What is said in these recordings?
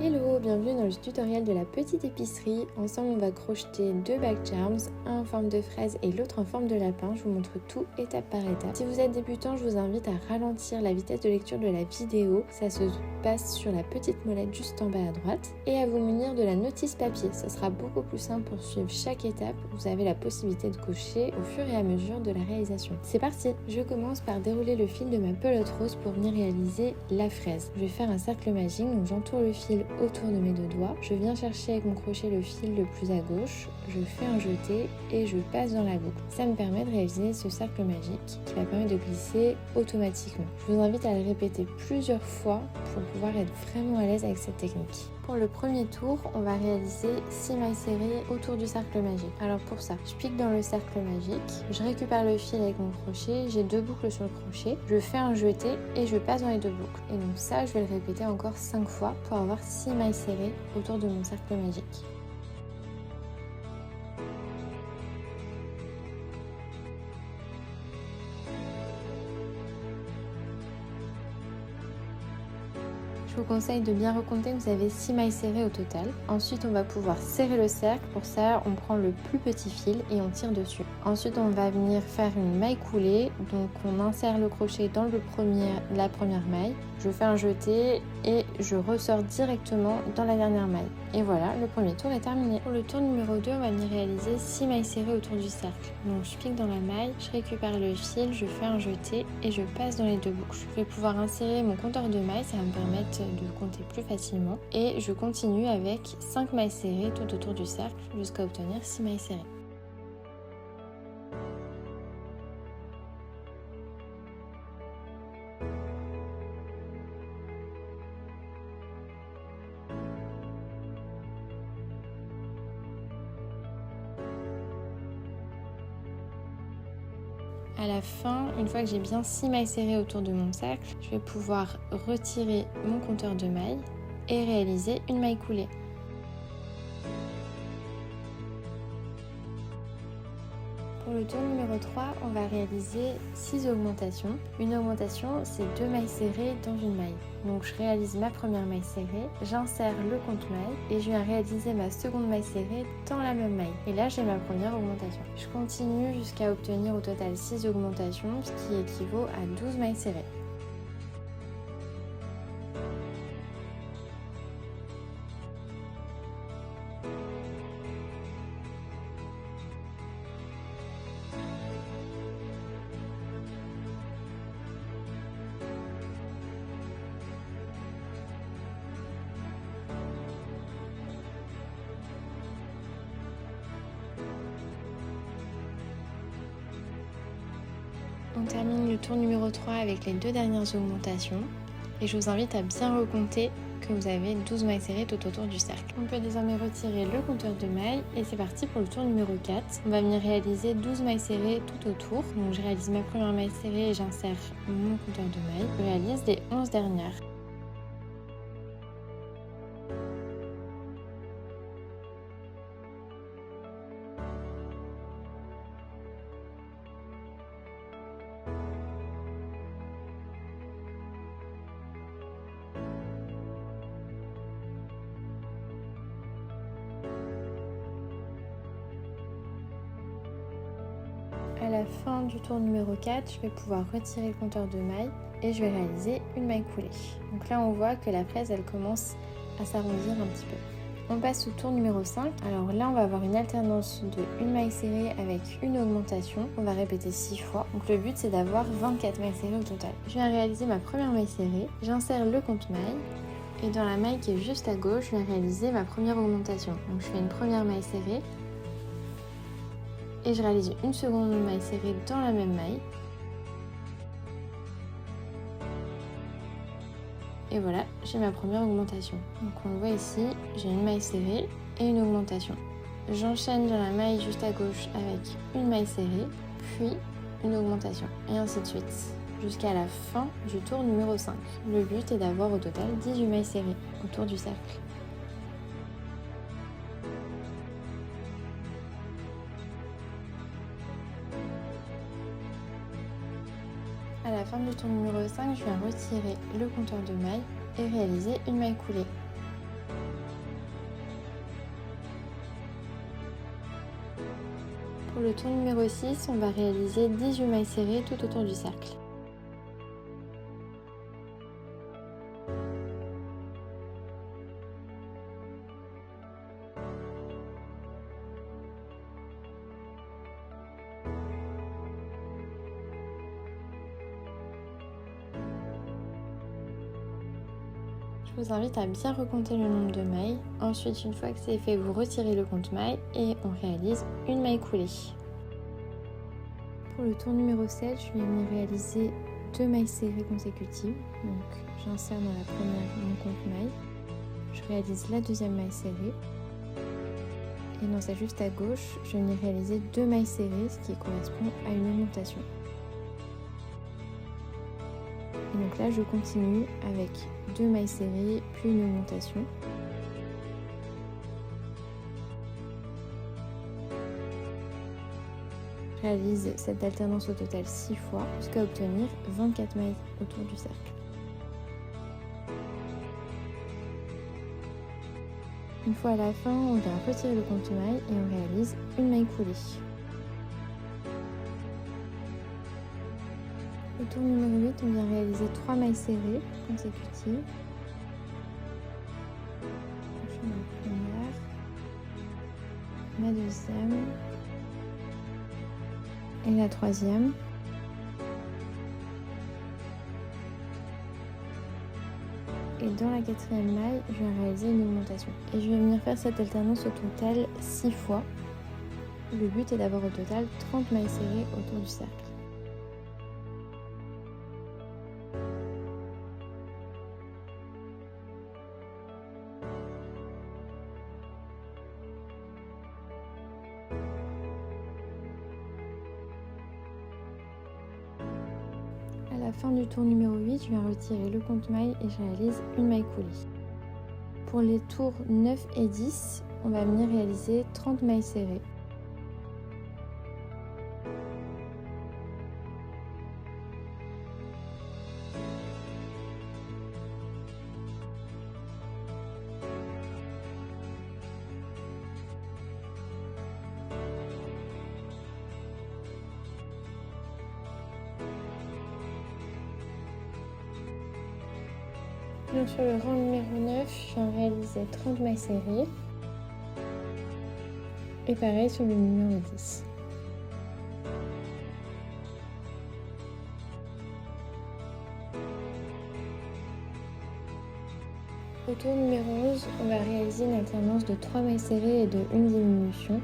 Hello, bienvenue dans le tutoriel de la petite épicerie. Ensemble, on va crocheter deux bag charms, un en forme de fraise et l'autre en forme de lapin. Je vous montre tout étape par étape. Si vous êtes débutant, je vous invite à ralentir la vitesse de lecture de la vidéo. Ça se passe sur la petite molette juste en bas à droite. Et à vous munir de la notice papier. Ça sera beaucoup plus simple pour suivre chaque étape. Vous avez la possibilité de cocher au fur et à mesure de la réalisation. C'est parti! Je commence par dérouler le fil de ma pelote rose pour venir réaliser la fraise. Je vais faire un cercle magique, donc j'entoure le fil autour de mes deux doigts. Je viens chercher avec mon crochet le fil le plus à gauche, je fais un jeté et je passe dans la boucle. Ça me permet de réaliser ce cercle magique qui va permettre de glisser automatiquement. Je vous invite à le répéter plusieurs fois pour pouvoir être vraiment à l'aise avec cette technique. Pour le premier tour, on va réaliser 6 mailles serrées autour du cercle magique. Alors pour ça, je pique dans le cercle magique, je récupère le fil avec mon crochet, j'ai deux boucles sur le crochet, je fais un jeté et je passe dans les deux boucles. Et donc ça, je vais le répéter encore 5 fois pour avoir 6 mailles serrées autour de mon cercle magique. Je vous conseille de bien recompter, vous avez 6 mailles serrées au total. Ensuite, on va pouvoir serrer le cercle. Pour ça, on prend le plus petit fil et on tire dessus. Ensuite, on va venir faire une maille coulée. Donc, on insère le crochet dans la première maille. Je fais un jeté et je ressors directement dans la dernière maille. Et voilà, le premier tour est terminé. Pour le tour numéro 2, on va venir réaliser 6 mailles serrées autour du cercle. Donc, je pique dans la maille, je récupère le fil, je fais un jeté et je passe dans les deux boucles. Je vais pouvoir insérer mon compteur de mailles, ça va me permettre de compter plus facilement. Et je continue avec 5 mailles serrées tout autour du cercle jusqu'à obtenir 6 mailles serrées. À la fin, une fois que j'ai bien 6 mailles serrées autour de mon cercle, je vais pouvoir retirer mon compteur de mailles et réaliser une maille coulée. Pour le tour numéro 3, on va réaliser 6 augmentations. Une augmentation, c'est 2 mailles serrées dans une maille. Donc je réalise ma première maille serrée, j'insère le compte-maille et je viens réaliser ma seconde maille serrée dans la même maille. Et là, j'ai ma première augmentation. Je continue jusqu'à obtenir au total 6 augmentations, ce qui équivaut à 12 mailles serrées. On termine le tour numéro 3 avec les deux dernières augmentations et je vous invite à bien recompter que vous avez 12 mailles serrées tout autour du cercle. On peut désormais retirer le compteur de mailles et c'est parti pour le tour numéro 4. On va venir réaliser 12 mailles serrées tout autour. Donc je réalise ma première maille serrée et j'insère mon compteur de mailles. Je réalise les 11 dernières. À la fin du tour numéro 4, je vais pouvoir retirer le compteur de mailles et je vais réaliser une maille coulée. Donc là, on voit que la fraise, elle commence à s'arrondir un petit peu. On passe au tour numéro 5. Alors là, on va avoir une alternance de une maille serrée avec une augmentation. On va répéter 6 fois. Donc le but, c'est d'avoir 24 mailles serrées au total. Je viens réaliser ma première maille serrée. J'insère le compte-maille. Et dans la maille qui est juste à gauche, je viens réaliser ma première augmentation. Donc je fais une première maille serrée. Et je réalise une seconde maille serrée dans la même maille. Et voilà, j'ai ma première augmentation. Donc on le voit ici, j'ai une maille serrée et une augmentation. J'enchaîne dans la maille juste à gauche avec une maille serrée, puis une augmentation, et ainsi de suite, jusqu'à la fin du tour numéro 5. Le but est d'avoir au total 18 mailles serrées autour du cercle. À la fin du tour numéro 5, je viens retirer le compteur de mailles et réaliser une maille coulée. Pour le tour numéro 6, on va réaliser 18 mailles serrées tout autour du cercle. Je vous invite à bien recompter le nombre de mailles. Ensuite, une fois que c'est fait, vous retirez le compte-mailles et on réalise une maille coulée. Pour le tour numéro 7, je vais venir réaliser 2 mailles serrées consécutives. Donc j'insère dans la première mon compte-maille. Je réalise la deuxième maille serrée. Et dans sa juste à gauche, je vais venir réaliser 2 mailles serrées, ce qui correspond à une augmentation. Et donc là, je continue avec 2 mailles serrées, puis une augmentation. Je réalise cette alternance au total 6 fois jusqu'à obtenir 24 mailles autour du cercle. Une fois à la fin, on vient retirer le compte-mailles et on réalise une maille coulée. Au tour numéro 8, on vient réaliser 3 mailles serrées consécutives. Ma première, ma deuxième et la troisième. Et dans la quatrième maille, je vais réaliser une augmentation. Et je vais venir faire cette alternance au total 6 fois. Le but est d'avoir au total 30 mailles serrées autour du cercle. À la fin du tour numéro 8, je viens retirer le compte-mailles et je réalise une maille coulée. Pour les tours 9 et 10, on va venir réaliser 30 mailles serrées. Donc sur le rang numéro 9, je viens réaliser 30 mailles serrées. Et pareil sur le numéro 10. Au tour numéro 11, on va réaliser une alternance de 3 mailles serrées et de 1 diminution.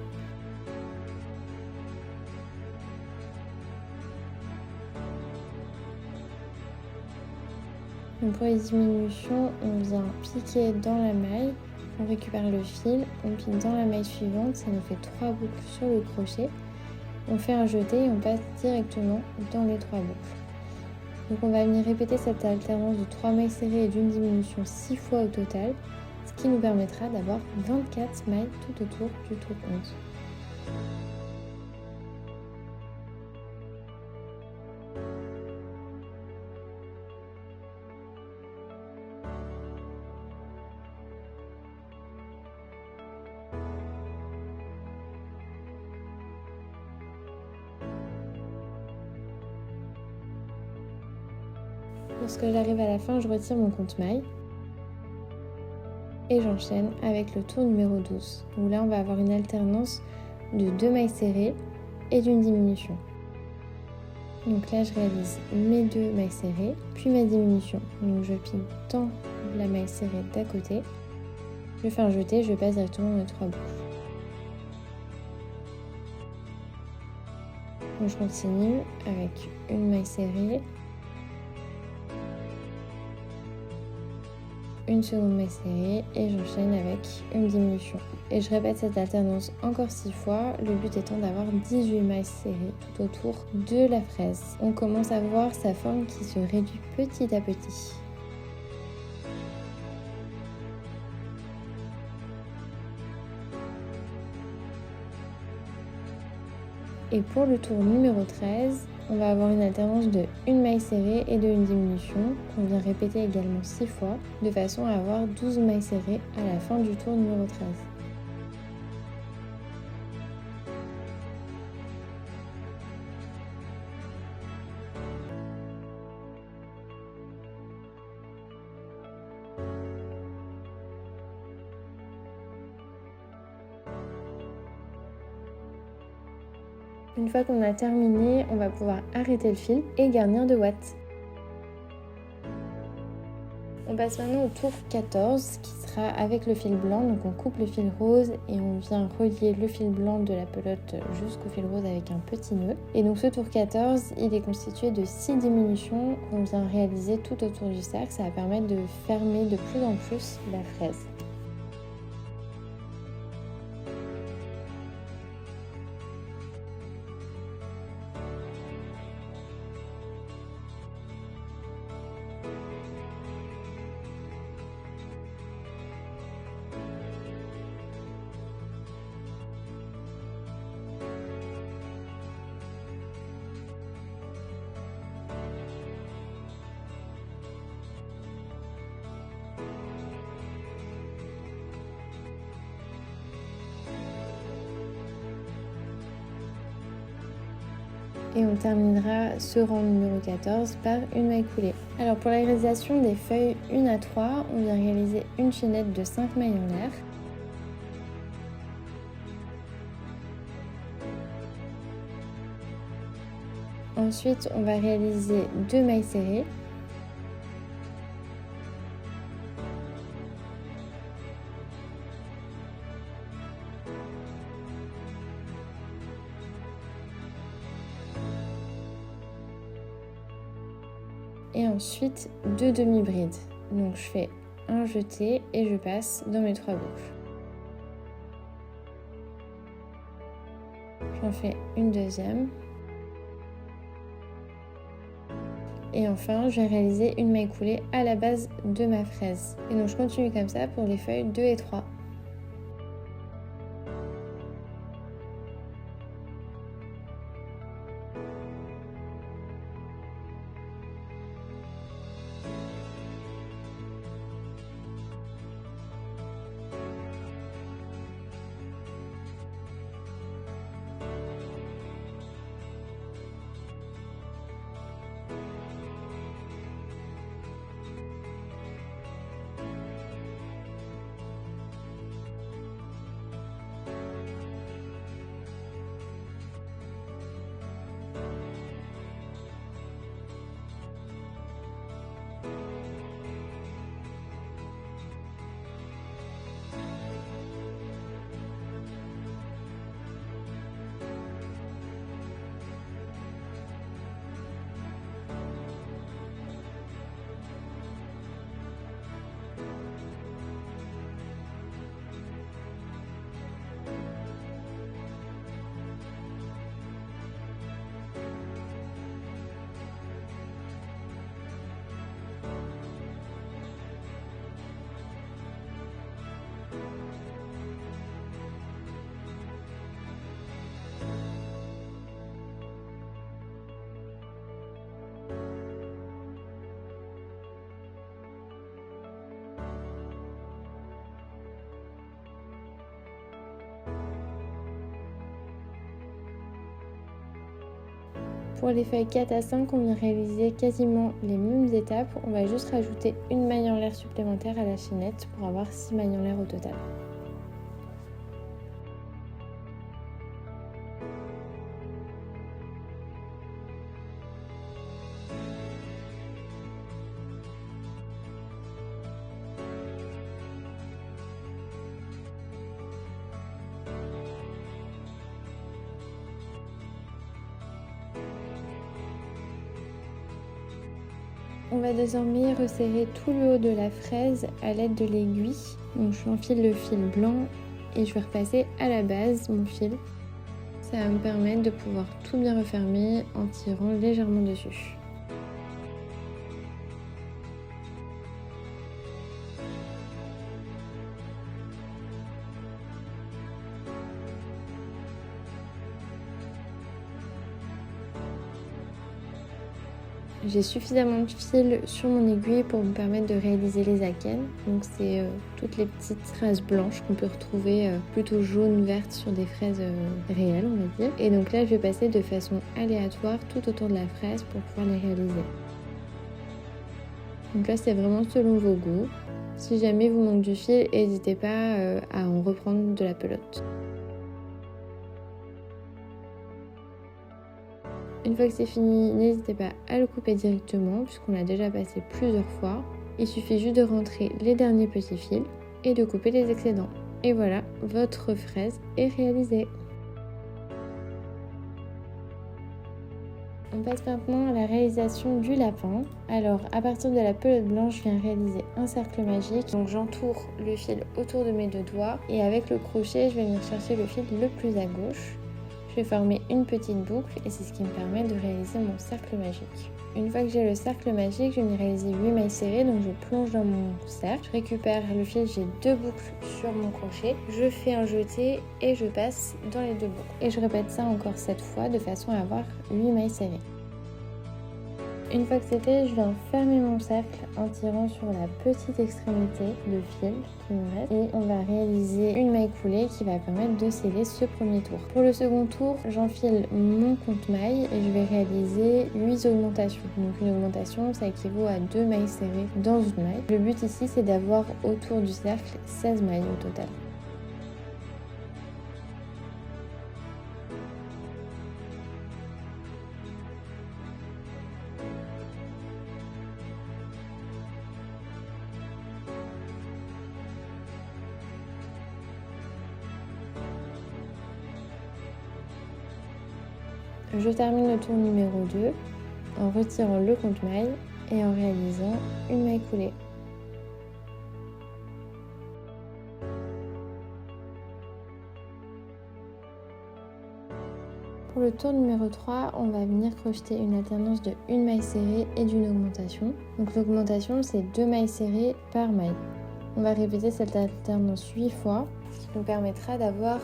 Donc pour les diminutions, on vient piquer dans la maille, on récupère le fil, on pique dans la maille suivante, ça nous fait 3 boucles sur le crochet. On fait un jeté et on passe directement dans les 3 boucles. Donc on va venir répéter cette alternance de 3 mailles serrées et d'une diminution 6 fois au total, ce qui nous permettra d'avoir 24 mailles tout autour du tour 11. Lorsque j'arrive à la fin, je retire mon compte-mailles et j'enchaîne avec le tour numéro 12, où là on va avoir une alternance de 2 mailles serrées et d'une diminution. Donc là je réalise mes 2 mailles serrées, puis ma diminution. Donc je pique dans la maille serrée d'à côté, je fais un jeté, je passe directement dans les 3 boucles. Donc je continue avec une maille serrée, une seconde maille serrée et j'enchaîne avec une diminution. Et je répète cette alternance encore 6 fois, le but étant d'avoir 18 mailles serrées tout autour de la fraise. On commence à voir sa forme qui se réduit petit à petit. Et pour le tour numéro 13, on va avoir une alternance de 1 maille serrée et de 1 diminution, qu'on vient répéter également 6 fois, de façon à avoir 12 mailles serrées à la fin du tour numéro 13. Une fois qu'on a terminé, on va pouvoir arrêter le fil et garnir de ouate. On passe maintenant au tour 14 qui sera avec le fil blanc. Donc on coupe le fil rose et on vient relier le fil blanc de la pelote jusqu'au fil rose avec un petit nœud. Et donc ce tour 14, il est constitué de 6 diminutions qu'on vient réaliser tout autour du cercle. Ça va permettre de fermer de plus en plus la fraise. Et on terminera ce rang numéro 14 par une maille coulée. Alors pour la réalisation des feuilles 1 à 3, on vient réaliser une chaînette de 5 mailles en l'air. Ensuite, on va réaliser 2 mailles serrées. Et ensuite 2 demi-brides. Donc je fais un jeté et je passe dans mes 3 boucles. J'en fais une deuxième. Et enfin, je vais réaliser une maille coulée à la base de ma fraise. Et donc je continue comme ça pour les feuilles 2 et 3. Pour les feuilles 4 à 5, on vient réaliser quasiment les mêmes étapes. On va juste rajouter une maille en l'air supplémentaire à la chaînette pour avoir 6 mailles en l'air au total. On va désormais resserrer tout le haut de la fraise à l'aide de l'aiguille. Donc j'enfile le fil blanc et je vais repasser à la base mon fil. Ça va me permettre de pouvoir tout bien refermer en tirant légèrement dessus. J'ai suffisamment de fil sur mon aiguille pour me permettre de réaliser les akènes. Donc c'est toutes les petites fraises blanches qu'on peut retrouver plutôt jaunes, vertes sur des fraises réelles, on va dire. Et donc là, je vais passer de façon aléatoire tout autour de la fraise pour pouvoir les réaliser. Donc là, c'est vraiment selon vos goûts. Si jamais vous manque du fil, n'hésitez pas à en reprendre de la pelote. Une fois que c'est fini, n'hésitez pas à le couper directement puisqu'on l'a déjà passé plusieurs fois. Il suffit juste de rentrer les derniers petits fils et de couper les excédents. Et voilà, votre fraise est réalisée. On passe maintenant à la réalisation du lapin. Alors, à partir de la pelote blanche, je viens réaliser un cercle magique. Donc, j'entoure le fil autour de mes 2 doigts et avec le crochet, je vais venir chercher le fil le plus à gauche. Je vais former une petite boucle et c'est ce qui me permet de réaliser mon cercle magique. Une fois que j'ai le cercle magique, je vais réaliser 8 mailles serrées, donc je plonge dans mon cercle. Je récupère le fil, j'ai 2 boucles sur mon crochet. Je fais un jeté et je passe dans les 2 boucles. Et je répète ça encore 7 fois de façon à avoir 8 mailles serrées. Une fois que c'est fait, je viens fermer mon cercle en tirant sur la petite extrémité de fil qui me reste et on va réaliser une maille coulée qui va permettre de sceller ce premier tour. Pour le second tour, j'enfile mon compte-mailles et je vais réaliser 8 augmentations. Donc une augmentation, ça équivaut à 2 mailles serrées dans une maille. Le but ici, c'est d'avoir autour du cercle 16 mailles au total. Je termine le tour numéro 2 en retirant le compte-mailles et en réalisant une maille coulée. Pour le tour numéro 3, on va venir crocheter une alternance de une maille serrée et d'une augmentation. Donc l'augmentation, c'est 2 mailles serrées par maille. On va répéter cette alternance 8 fois, ce qui nous permettra d'avoir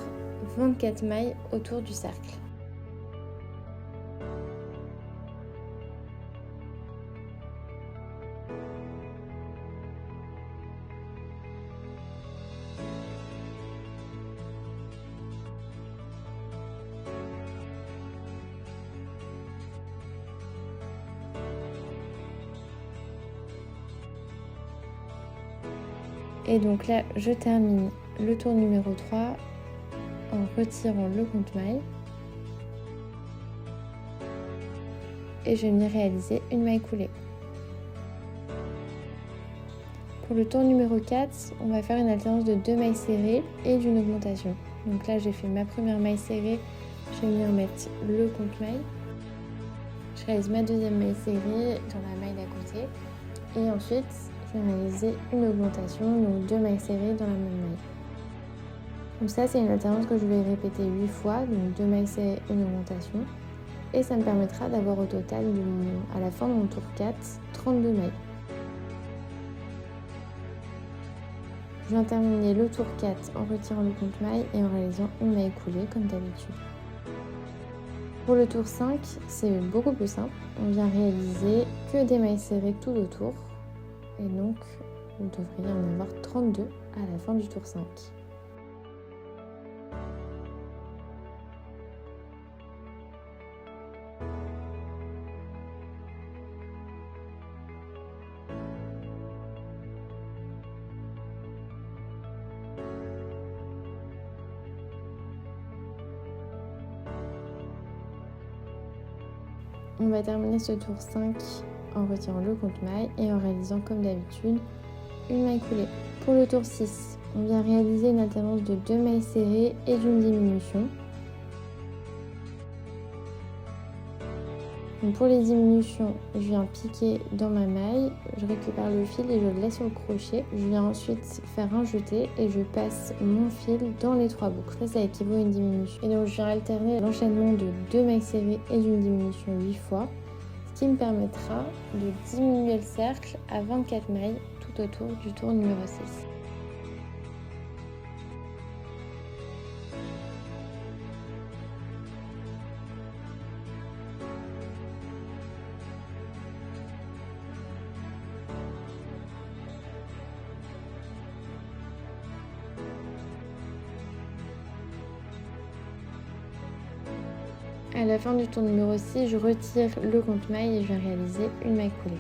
24 mailles autour du cercle. Et donc là, je termine le tour numéro 3 en retirant le compte-mailles. Et je vais venir réaliser une maille coulée. Pour le tour numéro 4, on va faire une alternance de 2 mailles serrées et d'une augmentation. Donc là, j'ai fait ma première maille serrée, je vais venir mettre le compte-mailles. Je réalise ma deuxième maille serrée dans la maille d'à côté. Et ensuite, je vais réaliser une augmentation, donc 2 mailles serrées dans la même maille. Donc ça, c'est une alternance que je vais répéter 8 fois, donc 2 mailles serrées, une augmentation. Et ça me permettra d'avoir au total, à la fin de mon tour 4, 32 mailles. Je viens terminer le tour 4 en retirant le compte-mailles et en réalisant une maille coulée comme d'habitude. Pour le tour 5, c'est beaucoup plus simple. On vient réaliser que des mailles serrées tout autour. Et donc, vous devriez en avoir 32 à la fin du tour 5. On va terminer ce tour 5 en retirant le compte-mailles et en réalisant comme d'habitude une maille coulée. Pour le tour 6, on vient réaliser une alternance de 2 mailles serrées et d'une diminution. Donc pour les diminutions, je viens piquer dans ma maille, je récupère le fil et je le laisse sur le crochet. Je viens ensuite faire un jeté et je passe mon fil dans les 3 boucles. Ça équivaut à une diminution. Et donc je viens alterner l'enchaînement de 2 mailles serrées et d'une diminution 8 fois, ce qui me permettra de diminuer le cercle à 24 mailles tout autour du tour numéro 6. À la fin du tour numéro 6, je retire le compte-mailles et je vais réaliser une maille coulée.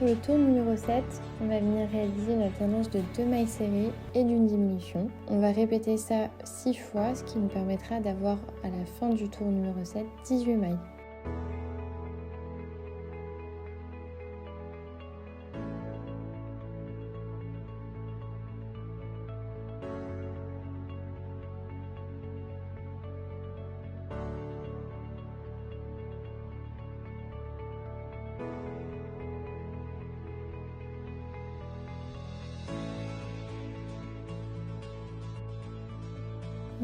Pour le tour numéro 7, on va venir réaliser une alternance de 2 mailles serrées et d'une diminution. On va répéter ça 6 fois, ce qui nous permettra d'avoir à la fin du tour numéro 7, 18 mailles.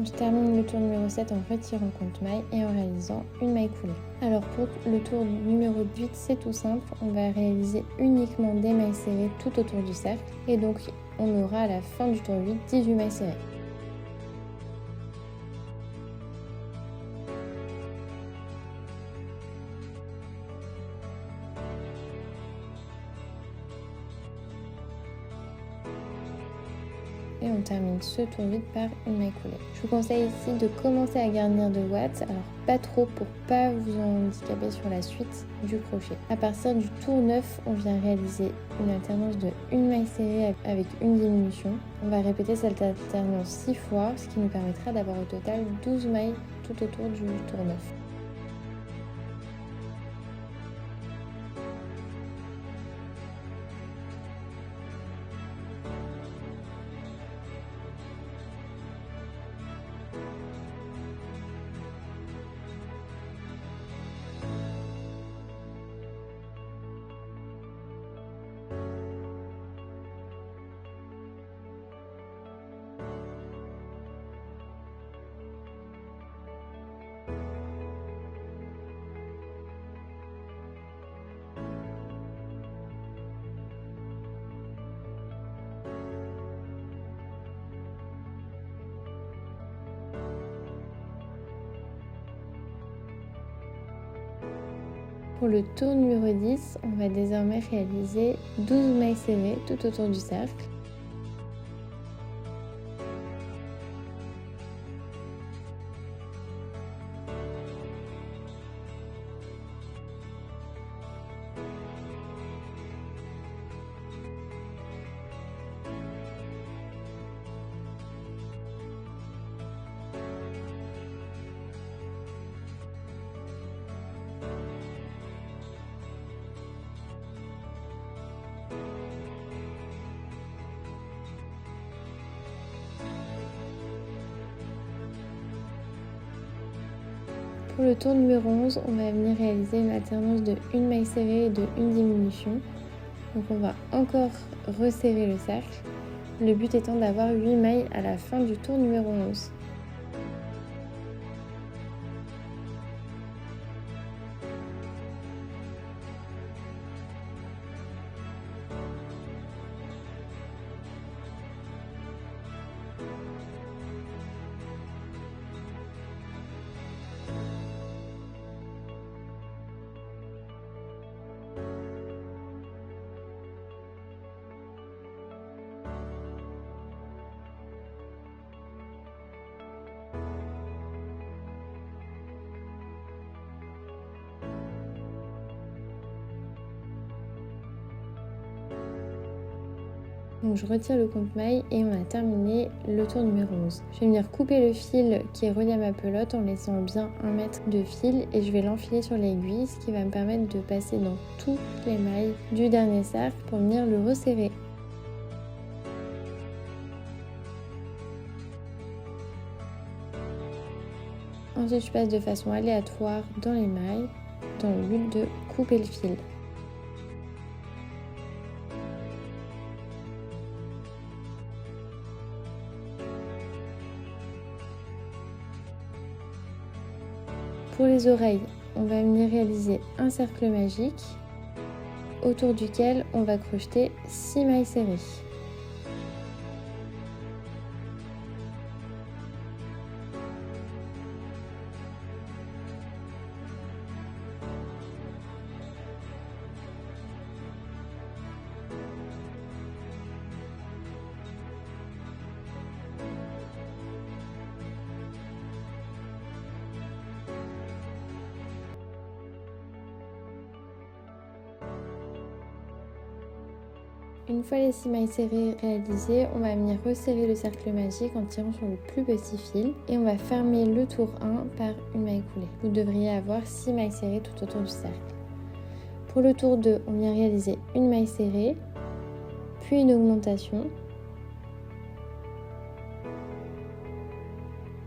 Je termine le tour numéro 7 en retirant compte maille et en réalisant une maille coulée. Alors pour le tour numéro 8, c'est tout simple, on va réaliser uniquement des mailles serrées tout autour du cercle et donc on aura à la fin du tour 8 18 mailles serrées. Et on termine ce tour 8 par une maille coulée. Je vous conseille ici de commencer à garnir de watts, alors pas trop pour pas vous handicaper sur la suite du crochet. À partir du tour 9, on vient réaliser une alternance de une maille serrée avec une diminution. On va répéter cette alternance 6 fois, ce qui nous permettra d'avoir au total 12 mailles tout autour du tour 9. Pour le tour numéro 10, on va désormais réaliser 12 mailles serrées tout autour du cercle. Pour le tour numéro 11, on va venir réaliser une alternance de une maille serrée et de une diminution. Donc on va encore resserrer le cercle, le but étant d'avoir 8 mailles à la fin du tour numéro 11. Donc je retire le compte maille et on a terminé le tour numéro 11. Je vais venir couper le fil qui est relié à ma pelote en laissant bien 1 mètre de fil et je vais l'enfiler sur l'aiguille, ce qui va me permettre de passer dans toutes les mailles du dernier cercle pour venir le resserrer. Ensuite je passe de façon aléatoire dans les mailles dans le but de couper le fil. Pour les oreilles, on va venir réaliser un cercle magique autour duquel on va crocheter 6 mailles serrées. Une fois les 6 mailles serrées réalisées, on va venir resserrer le cercle magique en tirant sur le plus petit fil et on va fermer le tour 1 par une maille coulée. Vous devriez avoir 6 mailles serrées tout autour du cercle. Pour le tour 2, on vient réaliser une maille serrée, puis une augmentation.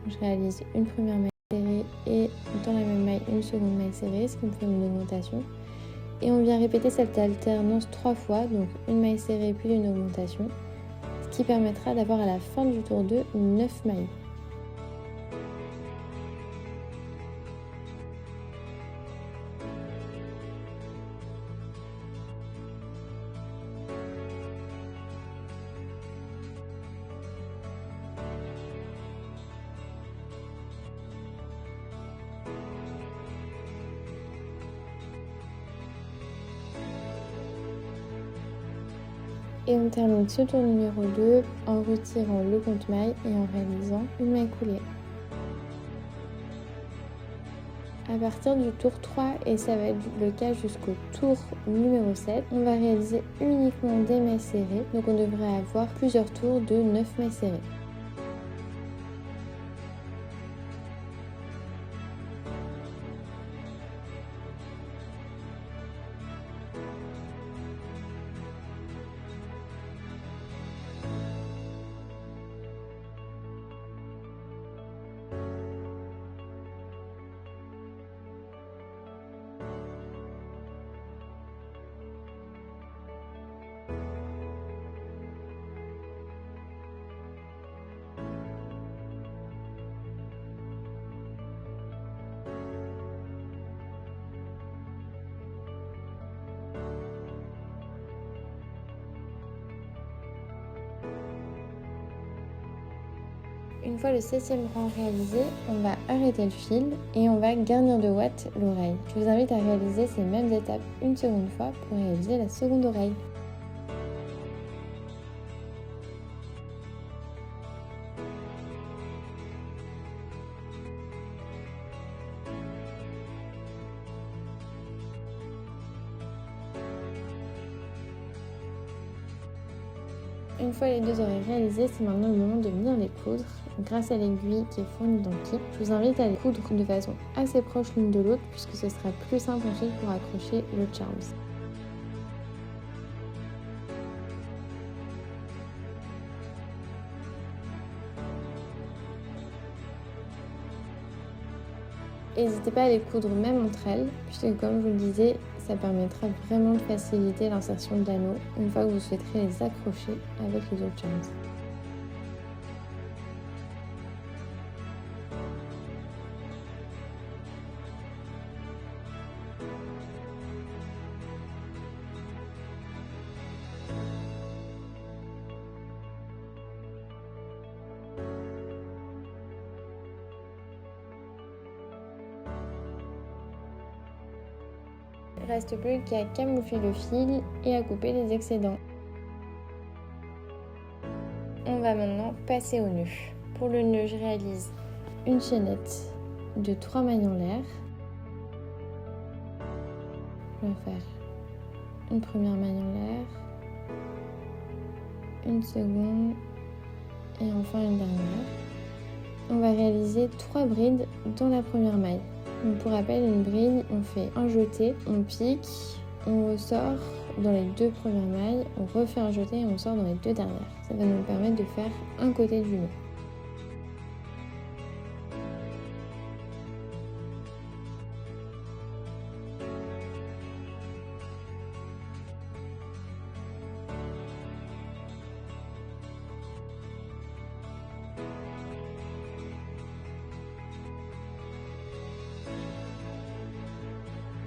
Je réalise une première maille serrée et dans la même maille une seconde maille serrée, ce qui me fait une augmentation. Et on vient répéter cette alternance 3 fois, donc une maille serrée puis une augmentation, ce qui permettra d'avoir à la fin du tour 2 9 mailles. Et on termine ce tour numéro 2 en retirant le compte-maille et en réalisant une maille coulée. À partir du tour 3, et ça va être le cas jusqu'au tour numéro 7, on va réaliser uniquement des mailles serrées. Donc on devrait avoir plusieurs tours de 9 mailles serrées. Une fois le 7e rang réalisé, on va arrêter le fil et on va garnir de ouate l'oreille. Je vous invite à réaliser ces mêmes étapes une seconde fois pour réaliser la seconde oreille. Une fois les 2 oreilles réalisées, c'est maintenant le moment de venir les coudre grâce à l'aiguille qui est fournie dans le kit. Je vous invite à les coudre de façon assez proche l'une de l'autre puisque ce sera plus simple ensuite pour accrocher le charms. N'hésitez pas à les coudre même entre elles, puisque comme je vous le disais, ça permettra vraiment de faciliter l'insertion de l'anneau une fois que vous souhaiterez les accrocher avec les autres charms. Il ne reste plus qu'à camoufler le fil et à couper les excédents. On va maintenant passer au nœud. Pour le nœud, je réalise une chaînette de 3 mailles en l'air. Je vais faire une première maille en l'air, une seconde et enfin une dernière. On va réaliser 3 brides dans la première maille. Donc pour rappel, une bride, on fait un jeté, on pique, on ressort dans les 2 premières mailles, on refait un jeté et on sort dans les 2 dernières. Ça va nous permettre de faire un côté du nœud.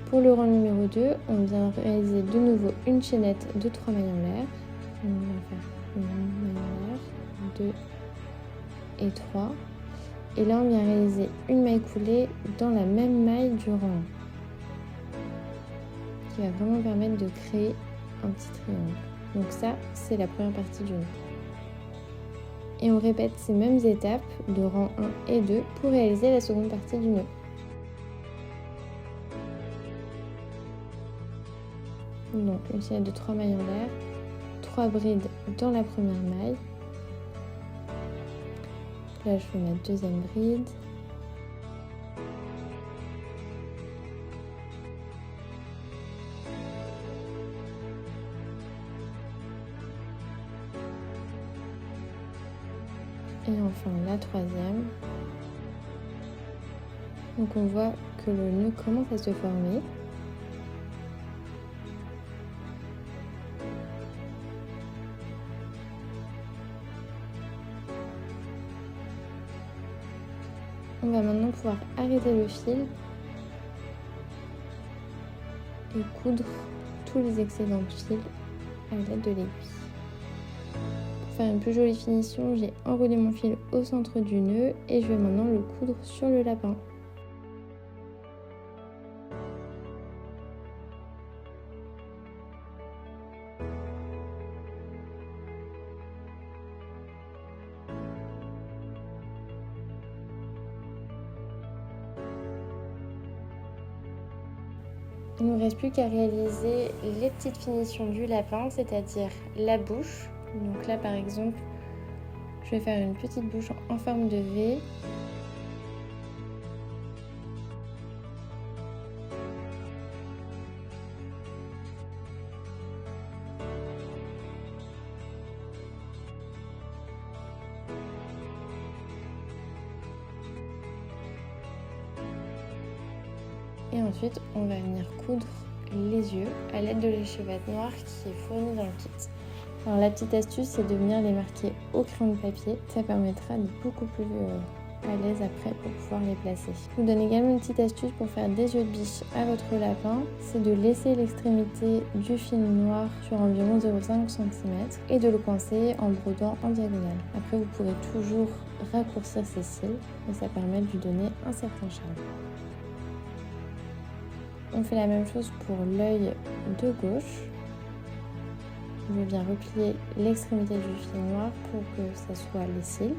Pour le rang numéro 2, on vient réaliser de nouveau une chaînette de 3 mailles en l'air. On va faire une maille en l'air, 2 et 3. Et là, on vient réaliser une maille coulée dans la même maille du rang 1, qui va vraiment permettre de créer un petit triangle. Donc ça, c'est la première partie du nœud. Et on répète ces mêmes étapes de rang 1 et 2 pour réaliser la seconde partie du nœud. Donc une chaînette de 3 mailles en l'air, 3 brides dans la première maille. Là, je fais ma deuxième bride. Et enfin la troisième. Donc on voit que le nœud commence à se former. On va maintenant pouvoir arrêter le fil et coudre tous les excédents de fil à l'aide de l'aiguille. Pour faire une plus jolie finition, j'ai enroulé mon fil au centre du nœud et je vais maintenant le coudre sur le lapin. Il ne nous reste plus qu'à réaliser les petites finitions du lapin, c'est-à-dire la bouche. Donc là par exemple, je vais faire une petite bouche en forme de V. Et ensuite, on va venir coudre les yeux à l'aide de l'échevette noire qui est fournie dans le kit. Alors la petite astuce, c'est de venir les marquer au crayon de papier. Ça permettra d'être beaucoup plus à l'aise après pour pouvoir les placer. Je vous donne également une petite astuce pour faire des yeux de biche à votre lapin. C'est de laisser l'extrémité du fil noir sur environ 0,5 cm et de le coincer en brodant en diagonale. Après, vous pourrez toujours raccourcir ces cils et ça permet de lui donner un certain charme. On fait la même chose pour l'œil de gauche. Je viens replier l'extrémité du fil noir pour que ça soit les cils.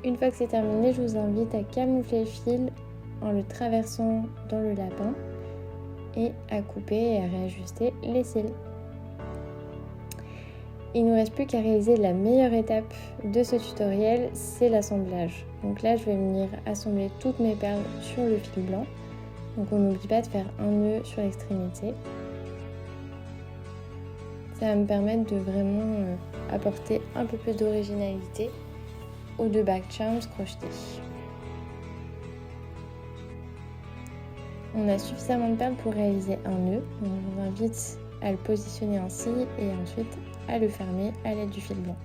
Une fois que c'est terminé, je vous invite à camoufler le fil en le traversant dans le lapin et à couper et à réajuster les cils. Il ne nous reste plus qu'à réaliser la meilleure étape de ce tutoriel, c'est l'assemblage. Donc là, je vais venir assembler toutes mes perles sur le fil blanc. Donc on n'oublie pas de faire un nœud sur l'extrémité. Ça va me permettre de vraiment apporter un peu plus d'originalité aux 2 back charms crochetés. On a suffisamment de perles pour réaliser un nœud, donc je vous invite à le positionner ainsi et ensuite à le fermer à l'aide du fil blanc.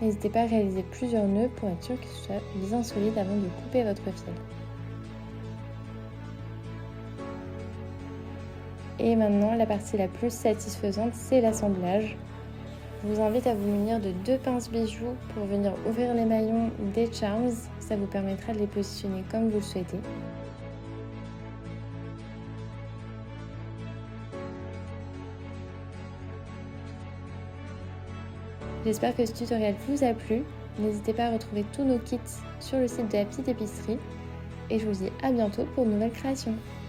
N'hésitez pas à réaliser plusieurs nœuds pour être sûr qu'ils soient bien solides avant de couper votre fil. Et maintenant, la partie la plus satisfaisante, c'est l'assemblage. Je vous invite à vous munir de 2 pinces bijoux pour venir ouvrir les maillons des charms. Ça vous permettra de les positionner comme vous le souhaitez. J'espère que ce tutoriel vous a plu. N'hésitez pas à retrouver tous nos kits sur le site de la petite épicerie. Et je vous dis à bientôt pour de nouvelles créations.